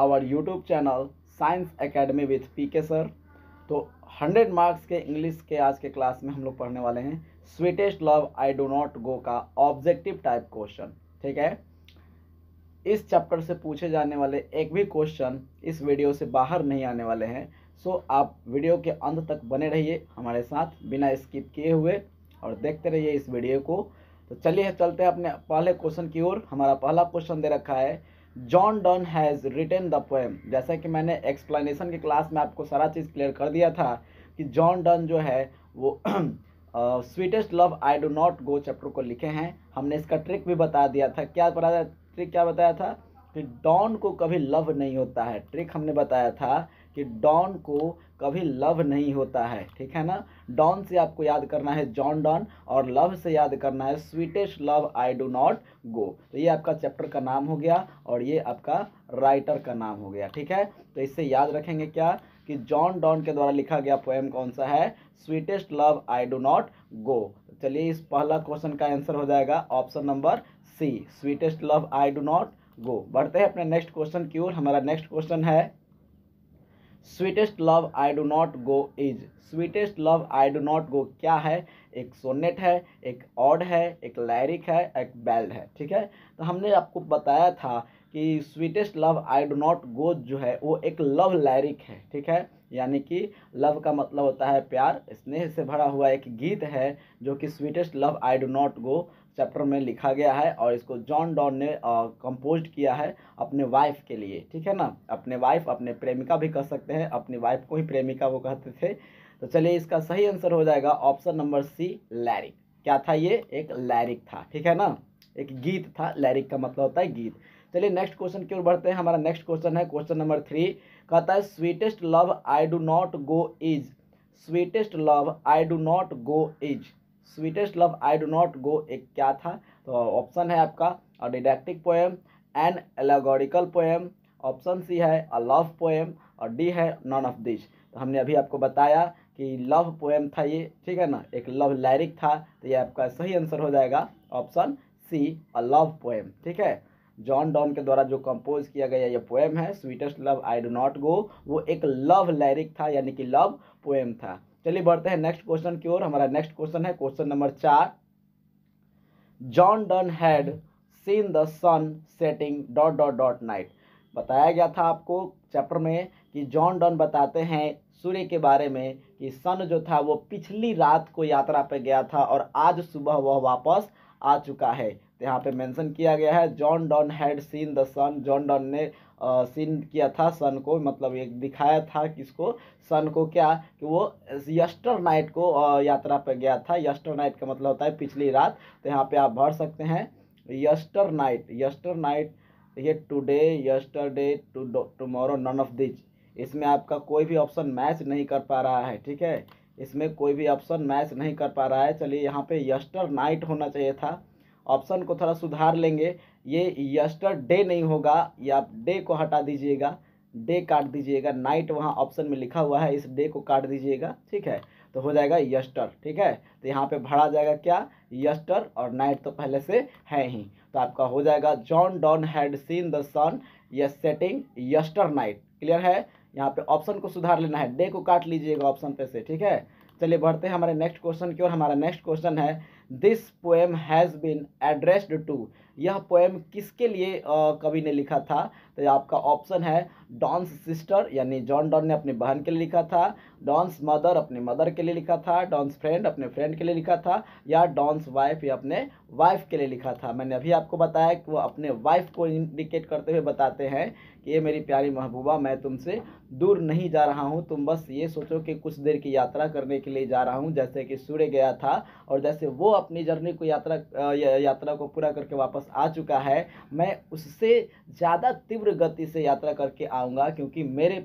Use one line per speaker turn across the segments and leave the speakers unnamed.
Our YouTube channel science academy with PK sir. तो 100 marks के English के आज के क्लास में हम लोग पढ़ने वाले हैं sweetest love I do not गो का ऑब्जेक्टिव टाइप क्वेश्चन। ठीक है, इस चैप्टर से पूछे जाने वाले एक भी क्वेश्चन इस वीडियो से बाहर नहीं आने वाले हैं। सो आप वीडियो के अंत तक बने रहिए हमारे साथ बिना स्किप किए हुए और देखते रहिए इस वीडियो को। तो चलिए चलते हैं अपने पहले क्वेश्चन की ओर। हमारा पहला क्वेश्चन दे रखा है John Donne has written the poem. जैसा कि मैंने एक्सप्लेनेशन की क्लास में आपको सारा चीज़ क्लियर कर दिया था कि जॉन डन जो है वो sweetest love I do not go chapter को लिखे हैं। हमने इसका ट्रिक भी बता दिया था। क्या बताया ट्रिक, क्या बताया था कि डॉन को कभी लव नहीं होता है। ट्रिक हमने बताया था कि डॉन को कभी लव नहीं होता है। ठीक है ना, डॉन से आपको याद करना है जॉन डॉन और लव से याद करना है sweetest love I do not go. तो ये आपका चैप्टर का नाम हो गया और ये आपका राइटर का नाम हो गया। ठीक है, तो इससे याद रखेंगे क्या कि जॉन डॉन के द्वारा लिखा गया पोएम कौन सा है, sweetest love I do not go. चलिए इस पहला क्वेश्चन का आंसर हो जाएगा option number C, sweetest love I do not go. बढ़ते हैं अपने नेक्स्ट क्वेश्चन की ओर। हमारा नेक्स्ट क्वेश्चन है sweetest love I do not go is. Sweetest love I do not go क्या है? एक सोनेट है, एक ऑड है, एक लायरिक है, एक बैल्ड है। ठीक है, तो हमने आपको बताया था कि sweetest love I do not go जो है वो एक लव लायरिक है। ठीक है, यानी कि लव का मतलब होता है प्यार, स्नेह से भरा हुआ एक गीत है जो कि sweetest love I do not go chapter में लिखा गया है और इसको जॉन डॉन ने कंपोज किया है अपने वाइफ के लिए। ठीक है ना, अपने वाइफ, अपने प्रेमिका भी कह सकते हैं, अपनी वाइफ को ही प्रेमिका वो कहते थे। तो चलिए इसका सही आंसर हो जाएगा ऑप्शन नंबर सी, लैरिक। क्या था ये? एक लैरिक था। ठीक है ना, एक गीत था। लैरिक का मतलब होता है गीत। चलिए नेक्स्ट क्वेश्चन की ओर बढ़ते हैं। हमारा नेक्स्ट क्वेश्चन है क्वेश्चन नंबर 3। कहता है sweetest love I do not go is. Sweetest love I do not go is. Sweetest love I do not go एक क्या था? तो ऑप्शन है आपका a didactic poem, an allegorical poem, option C है a love poem और D है none of this. तो हमने अभी आपको बताया कि लव पोएम था ये। ठीक है ना, एक लव लायरिक था। तो ये आपका सही आंसर हो जाएगा option C, a love poem. ठीक है, जॉन डॉन के द्वारा जो कंपोज किया गया ये पोएम है sweetest love I do not गो, वो एक लव लायरिक था यानी कि लव पोएम था। चलिए बढ़ते हैं नेक्स्ट क्वेश्चन की ओर। हमारा नेक्स्ट क्वेश्चन है question number 4। John Donne had seen the sun setting dot dot dot night. बताया गया था आपको चैप्टर में कि जॉन डन बताते हैं सूर्य के बारे में कि सन जो था वो पिछली रात को यात्रा पे गया था और आज सुबह वह वापस आ चुका है। तो यहाँ पे मेंशन किया गया है John Donne had seen the sun. John Donne ने सीन किया था सन को, मतलब एक दिखाया था किसको, सन को। क्या कि वो यस्टर नाइट को यात्रा पर गया था। यस्टर नाइट का मतलब होता है पिछली रात। तो यहाँ पे आप भर सकते हैं यस्टर नाइट। यस्टर नाइट ये today, yesterday, tomorrow, none of this. इसमें आपका कोई भी ऑप्शन मैच नहीं कर पा रहा है। ठीक है, इसमें कोई भी ऑप्शन मैच नहीं कर पा रहा है। चलिए यहाँ पे यस्टर नाइट होना चाहिए था। ऑप्शन को थोड़ा सुधार लेंगे, ये यस्टरडे नहीं होगा, या आप डे को हटा दीजिएगा, डे काट दीजिएगा, नाइट वहाँ ऑप्शन में लिखा हुआ है, इस डे को काट दीजिएगा। ठीक है, तो हो जाएगा यस्टर। ठीक है, तो यहाँ पे भरा जाएगा क्या, यस्टर, और नाइट तो पहले से है ही। तो आपका हो जाएगा John Donne had seen the sun yes setting yester night. Clear है, यहाँ पे ऑप्शन को सुधार लेना है, डे को काट लीजिएगा ऑप्शन पे से। ठीक है, चलिए बढ़ते हैं हमारे नेक्स्ट क्वेश्चन की ओर। हमारा नेक्स्ट क्वेश्चन है this poem has been addressed to. यह पोएम किसके लिए कवि ने लिखा था? तो आपका ऑप्शन है डॉन्स सिस्टर, यानी जॉन डॉन ने अपनी बहन के लिए लिखा था, डॉन्स मदर अपनी मदर के लिए लिखा था, डॉन्स फ्रेंड अपने फ्रेंड के लिए लिखा था, या डॉन्स वाइफ या अपने वाइफ के लिए लिखा था। मैंने अभी आपको बताया कि वो अपने वाइफ को इंडिकेट करते हुए बताते हैं कि ये मेरी प्यारी महबूबा, मैं तुमसे दूर नहीं जा रहा हूँ, तुम बस ये सोचो कि कुछ देर की यात्रा करने के लिए जा रहा हूँ, जैसे कि सूर्य गया था और जैसे वो अपनी जर्नी को यात्रा को पूरा करके वापस आ चुका है, मैं उससे ज़्यादा तीव्र गति से यात्रा करके आऊँगा, क्योंकि मेरे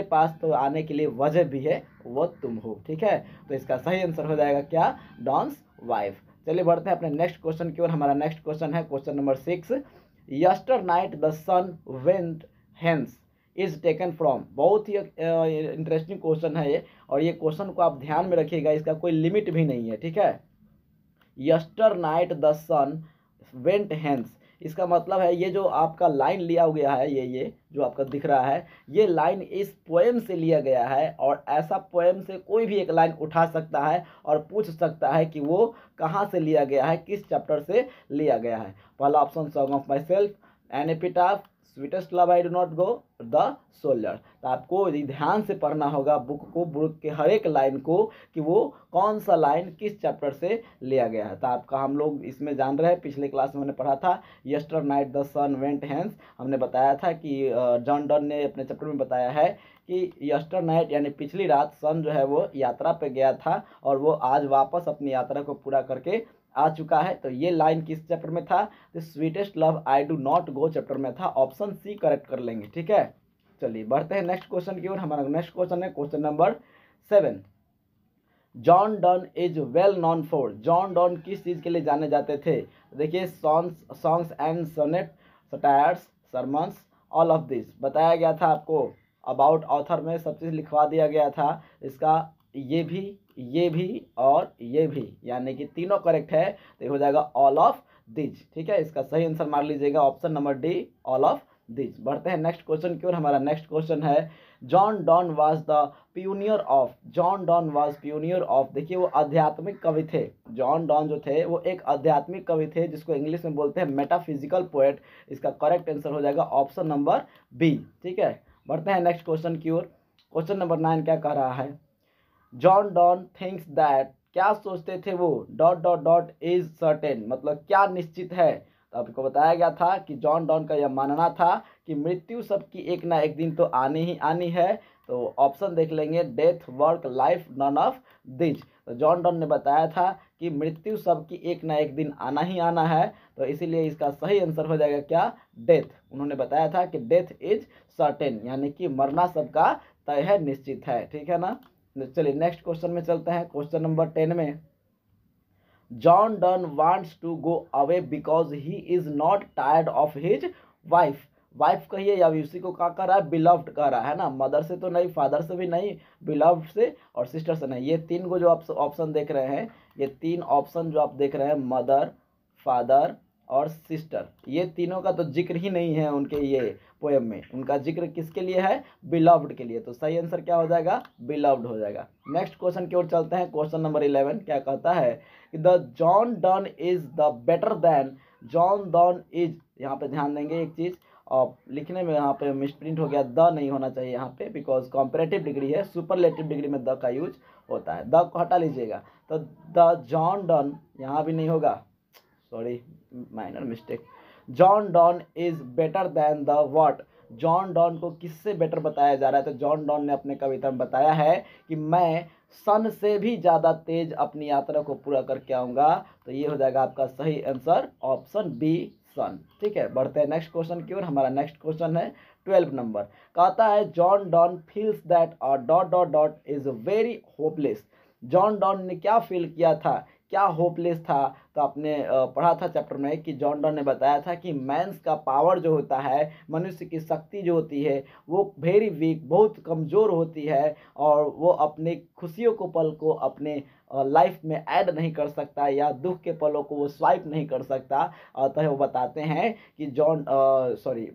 पास तो आने के लिए वजह भी है, वो तुम हो। ठीक है, तो इसका सही आंसर हो जाएगा क्या, डॉन्स वाइफ। चलिए बढ़ते हैं अपने नेक्स्ट क्वेश्चन की ओर। हमारा नेक्स्ट क्वेश्चन है question number 6। Yester night the sun went hence is taken from. बहुत ही इंटरेस्टिंग क्वेश्चन है ये, और ये क्वेश्चन को आप ध्यान में रखिएगा, इसका कोई लिमिट भी नहीं है। ठीक है, yester night the sun went hence, इसका मतलब है ये जो आपका लाइन लिया गया है, ये जो आपका दिख रहा है, ये लाइन इस पोएम से लिया गया है। और ऐसा पोएम से कोई भी एक लाइन उठा सकता है और पूछ सकता है कि वो कहाँ से लिया गया है, किस चैप्टर से लिया गया है। पहला option song of myself, an epitaph, sweetest love I do not go, the soldier. तो आपको ध्यान से पढ़ना होगा बुक को, बुक के हर एक लाइन को, कि वो कौन सा लाइन किस चैप्टर से लिया गया है। तो आपका हम लोग इसमें जान रहे हैं, पिछले क्लास में हमने पढ़ा था yester night the sun went hence. हमने बताया था कि जॉन डन ने अपने चैप्टर में बताया है कि यस्टर नाइट यानी पिछली रात सन जो है वो यात्रा पे गया था और वो आज वापस अपनी यात्रा को पूरा करके आ चुका है। तो ये लाइन किस चैप्टर में था? The sweetest love I do not go chapter में था। ऑप्शन सी करेक्ट कर लेंगे, ठीक है। चलिए बढ़ते हैं नेक्स्ट क्वेश्चन की ओर। हमारा नेक्स्ट क्वेश्चन है question number 7। John Donne is well known for, John Donne किस चीज़ के लिए जाने जाते थे? देखिए songs and sonnet, satires, sermons, all of this बताया गया था आपको। अबाउट ऑथर में सब चीज़ लिखवा दिया गया था। इसका ये भी और ये भी, यानी कि तीनों करेक्ट है। तो हो जाएगा ऑल ऑफ दिज, ठीक है। इसका सही आंसर मार लीजिएगा option number D, all of these. बढ़ते हैं नेक्स्ट क्वेश्चन की ओर। हमारा नेक्स्ट क्वेश्चन है John Donne was the pioneer of, John Donne was pioneer of. देखिए वो आध्यात्मिक कवि थे। जॉन डॉन जो थे वो एक आध्यात्मिक कवि थे, जिसको इंग्लिश में बोलते हैं मेटाफिजिकल पोएट। इसका करेक्ट आंसर हो जाएगा ऑप्शन नंबर बी, ठीक है। बढ़ते हैं नेक्स्ट क्वेश्चन की ओर। क्वेश्चन नंबर 9 क्या कह रहा है? जॉन डॉन थिंक्स दैट, क्या सोचते थे वो, dot dot dot is certain, मतलब क्या निश्चित है। तो आपको बताया गया था कि जॉन डॉन का यह मानना था कि मृत्यु सबकी एक ना एक दिन तो आनी ही आनी है। तो ऑप्शन देख लेंगे, death, work, life, none of these. तो जॉन डॉन ने बताया था कि मृत्यु सबकी एक ना एक दिन आना ही आना है। तो इसीलिए इसका सही आंसर हो जाएगा क्या? डेथ। उन्होंने बताया था कि डेथ इज सर्टेन, यानी कि मरना सबका तय है, निश्चित है, ठीक है ना। चलिए नेक्स्ट क्वेश्चन में चलते हैं। क्वेश्चन नंबर 10 में John Donne wants to go away because he is not tired of his wife. Wife कहिए या उसी को क्या कर रहा है? बिलव्ड कह रहा है ना, मदर से तो नहीं, फादर से भी नहीं, बिलव्ड से और सिस्टर से नहीं। ये तीन को जो आप ऑप्शन देख रहे हैं, ये तीन ऑप्शन जो आप देख रहे हैं, मदर, फादर और सिस्टर, ये तीनों का तो जिक्र ही नहीं है उनके ये पोएम में। उनका जिक्र किसके लिए है? बिलव्ड के लिए। तो सही आंसर क्या हो जाएगा? बिलव्ड हो जाएगा। नेक्स्ट क्वेश्चन की ओर चलते हैं। क्वेश्चन नंबर 11 क्या कहता है कि the John Donne is the better than, John Donne is, यहाँ पे ध्यान देंगे एक चीज़, और लिखने में यहाँ पे मिसप्रिंट हो गया, द नहीं होना चाहिए यहाँ पे, बिकॉज कॉम्परेटिव डिग्री है, सुपरलेटिव डिग्री में द का यूज होता है। द को हटा लीजिएगा। तो द जॉन डन यहाँ भी नहीं होगा, sorry minor mistake. John Donne is better than the what, John Donne को किससे बेटर बताया जा रहा है? तो जॉन डॉन ने अपने कविता में बताया है कि मैं सन से भी ज़्यादा तेज अपनी यात्रा को पूरा करके आऊँगा। तो ये हो जाएगा आपका सही आंसर ऑप्शन बी, सन, ठीक है। बढ़ते हैं नेक्स्ट क्वेश्चन की ओर। हमारा नेक्स्ट क्वेश्चन है 12 नंबर। कहता है John Donne feels that dot dot dot is very hopeless. John Donne ने क्या फील किया था, क्या होपलेस था? तो आपने पढ़ा था चैप्टर में कि जॉन डॉन ने बताया था कि मैंस का पावर जो होता है, मनुष्य की शक्ति जो होती है, वो वेरी वीक, बहुत कमज़ोर होती है और वो अपने खुशियों को पल को अपने लाइफ में ऐड नहीं कर सकता या दुख के पलों को वो स्वाइप नहीं कर सकता। अतः वो बताते हैं कि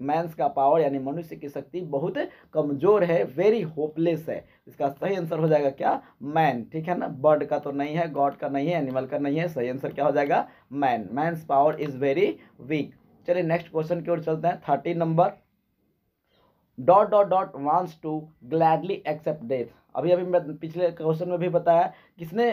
मैंस का पावर यानी मनुष्य की शक्ति बहुत कमज़ोर है, वेरी होपलेस है। इसका सही आंसर हो जाएगा क्या? मैन, ठीक है ना। बर्ड का तो नहीं है, गॉड का नहीं है, एनिमल का नहीं है। सही आंसर क्या हो जाएगा? Man. Man's power is very weak. चलिए नेक्स्ट क्वेश्चन की ओर चलते हैं। 13 number, dot dot dot wants to gladly accept death. अभी मैं पिछले क्वेश्चन में भी बताया किसने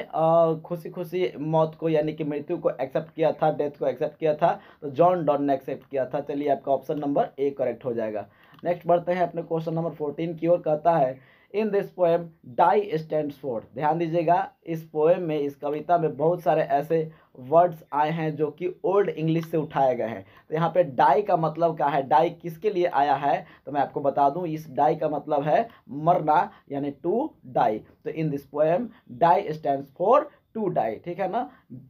खुशी खुशी मौत को यानी कि मृत्यु को एक्सेप्ट किया था, डेथ को एक्सेप्ट किया था। तो जॉन डॉन ने एक्सेप्ट किया था। चलिए आपका ऑप्शन नंबर ए करेक्ट हो जाएगा। नेक्स्ट बढ़ते हैं अपने क्वेश्चन नंबर 14 की ओर। कहता है in this poem die stands for. ध्यान दीजिएगा, इस पोएम में, इस कविता में बहुत सारे ऐसे वर्ड्स आए हैं जो कि ओल्ड इंग्लिश से उठाए गए हैं। तो यहाँ पे डाई का मतलब क्या है, डाई किसके लिए आया है? तो मैं आपको बता दूं, इस डाई का मतलब है मरना, यानी टू डाई। तो in this poem die stands for to die, ठीक है ना।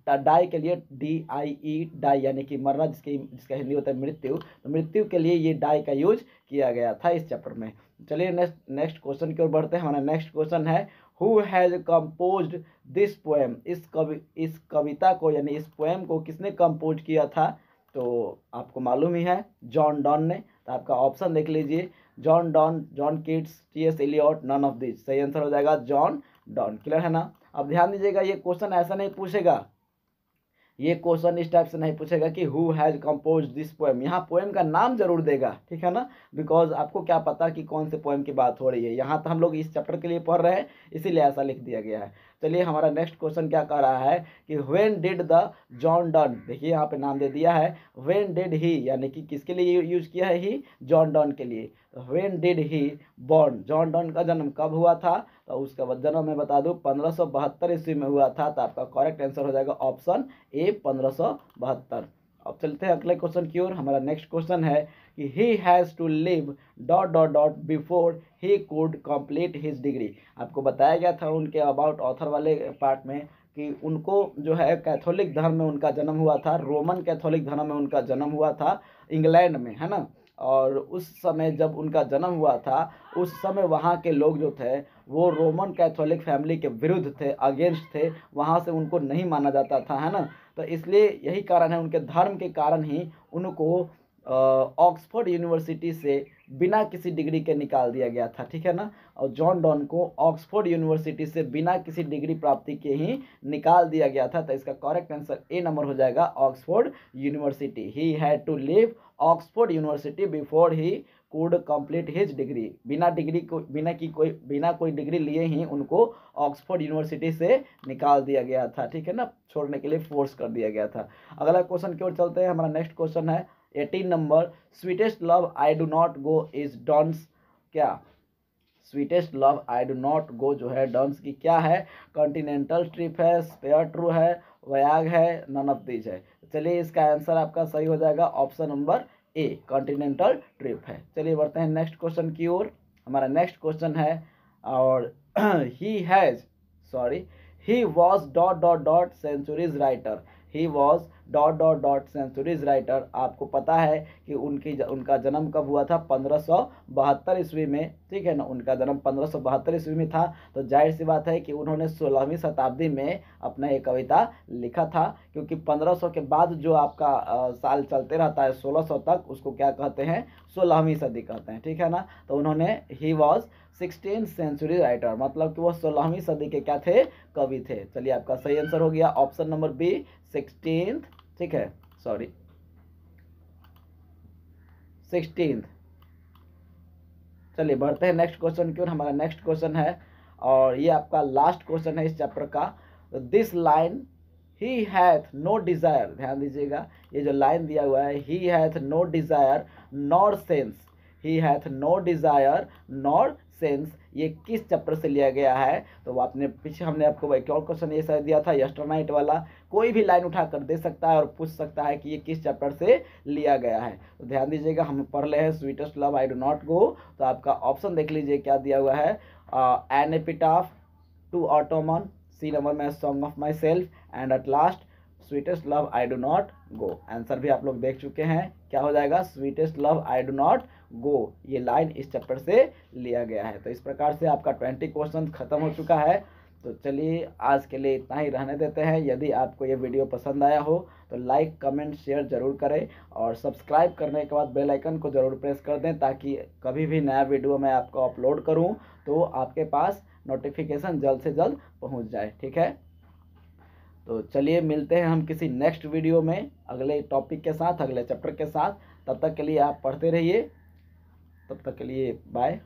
डाई के लिए DIE, डाई यानी कि मरना, जिसका हिंदी होता है मृत्यु। तो मृत्यु के लिए ये डाई का यूज किया गया था इस चैप्टर में। चलिए नेक्स्ट क्वेश्चन की ओर बढ़ते हैं। हमारा नेक्स्ट क्वेश्चन है who has composed this poem. इस कविता को यानी इस पोएम को किसने कंपोज किया था? तो आपको मालूम ही है जॉन डॉन ने, तो आपका ऑप्शन देख लीजिए, John Donne, John Keats, T S. Eliot, none of this. सही आंसर हो जाएगा जॉन डॉन। क्लियर है ना। अब ध्यान दीजिएगा, ये क्वेश्चन ऐसा नहीं पूछेगा, ये क्वेश्चन इस टाइप से नहीं पूछेगा कि who has compose this poem. यहाँ पोएम का नाम जरूर देगा, ठीक है ना, बिकॉज आपको क्या पता कि कौन से पोएम की बात हो रही है। यहाँ तो हम लोग इस चैप्टर के लिए पढ़ रहे हैं, इसीलिए ऐसा लिख दिया गया है। चलिए हमारा नेक्स्ट क्वेश्चन क्या कह रहा है कि when did the John Donne, देखिए यहाँ पे नाम दे दिया है व्हेन डिड ही, यानी कि किसके लिए यूज किया है ही, जॉन डन के लिए। When did he born, John Donne का जन्म कब हुआ था, तो उसका जन्म मैं बता दूं 1572 ईस्वी में हुआ था। तो आपका करेक्ट आंसर हो जाएगा ऑप्शन ए 1572। अब चलते हैं अगले क्वेश्चन की ओर। हमारा नेक्स्ट क्वेश्चन है कि he has to live dot dot dot before he could complete his degree. आपको बताया गया था उनके अबाउट ऑथर वाले पार्ट में कि उनको जो है कैथोलिक धर्म में उनका जन्म हुआ था, रोमन कैथोलिक धर्म में उनका जन्म हुआ था इंग्लैंड में, है ना। और उस समय जब उनका जन्म हुआ था, उस समय वहाँ के लोग जो थे वो रोमन कैथोलिक फैमिली के विरुद्ध थे, अगेंस्ट थे, वहाँ से उनको नहीं माना जाता था, है ना। तो इसलिए यही कारण है, उनके धर्म के कारण ही उनको ऑक्सफोर्ड यूनिवर्सिटी से बिना किसी डिग्री के निकाल दिया गया था, ठीक है ना। और जॉन डॉन को ऑक्सफोर्ड यूनिवर्सिटी से बिना किसी डिग्री प्राप्ति के ही निकाल दिया गया था। तो इसका करेक्ट आंसर ए नंबर हो जाएगा Oxford University. He had to leave Oxford University before he could complete his degree. बिना डिग्री को बिना कोई डिग्री लिए ही उनको ऑक्सफोर्ड यूनिवर्सिटी से निकाल दिया गया था, ठीक है ना, छोड़ने के लिए फोर्स कर दिया गया था। अगला क्वेश्चन की ओर चलते हैं। हमारा नेक्स्ट क्वेश्चन है 18 number, sweetest love I do not go is Donne's क्या। Sweetest love I do not go जो है डॉन्स की क्या है, कॉन्टिनेंटल ट्रिप है, स्पेयर ट्रू है, वयाग है, नन ऑफ दीज है। चलिए इसका आंसर आपका सही हो जाएगा option number A, continental trip है। चलिए बढ़ते हैं नेक्स्ट क्वेश्चन की ओर। हमारा नेक्स्ट क्वेश्चन है और he was dot dot dot centuries writer. He was dot dot dot centuries writer. आपको पता है कि उनका जन्म कब हुआ था, 1572 ईस्वी में, ठीक है ना। उनका जन्म 1572 ईस्वी में था। तो जाहिर सी बात है कि उन्होंने 16वीं शताब्दी में अपना एक कविता लिखा था, क्योंकि 1500 के बाद जो आपका साल चलते रहता है 1600 तक, उसको क्या कहते हैं, 16वीं सदी कहते हैं, ठीक है ना। तो उन्होंने he was 16th century writer, मतलब कि वो 16वीं सदी के क्या थे, कवि थे। चलिए आपका सही आंसर हो गया ऑप्शन नंबर बी 16th, ठीक है, 16th। चलिए बढ़ते हैं नेक्स्ट क्वेश्चन की ओर। हमारा नेक्स्ट क्वेश्चन है और ये आपका लास्ट क्वेश्चन है इस चैप्टर का। This line he hath no desire, ध्यान दीजिएगा, ये जो लाइन दिया हुआ है he hath no desire nor sense, he hath no desire nor sense, ये किस चैप्टर से लिया गया है। तो वो आपने पीछे हमने आपको एक और क्वेश्चन ये शायद दिया था यस्टरनाइट वाला, कोई भी लाइन उठा कर दे सकता है और पूछ सकता है कि ये किस चैप्टर से लिया गया है। तो ध्यान दीजिएगा, हम पढ़ रहे हैं sweetest love I do not go. तो आपका ऑप्शन देख लीजिए क्या दिया हुआ है, an epitaph, to autumn, C number में song of myself, and at last sweetest love I do not go. Answer भी आप लोग देख चुके हैं, क्या हो जाएगा, sweetest love I do not go, ये लाइन इस चैप्टर से लिया गया है। तो इस प्रकार से आपका 20 क्वेश्चन खत्म हो चुका है। तो चलिए आज के लिए इतना ही रहने देते हैं। यदि आपको ये वीडियो पसंद आया हो तो लाइक कमेंट शेयर जरूर करें और सब्सक्राइब करने के बाद बेल आइकन को जरूर प्रेस कर दें, ताकि कभी भी नया वीडियो मैं आपको अपलोड करूं तो आपके पास नोटिफिकेशन जल्द से जल्द पहुंच जाए, ठीक है। तो चलिए मिलते हैं हम किसी नेक्स्ट वीडियो में अगले टॉपिक के साथ, अगले चैप्टर के साथ। तब तक के लिए आप पढ़ते रहिए, तब तक के लिए बाय।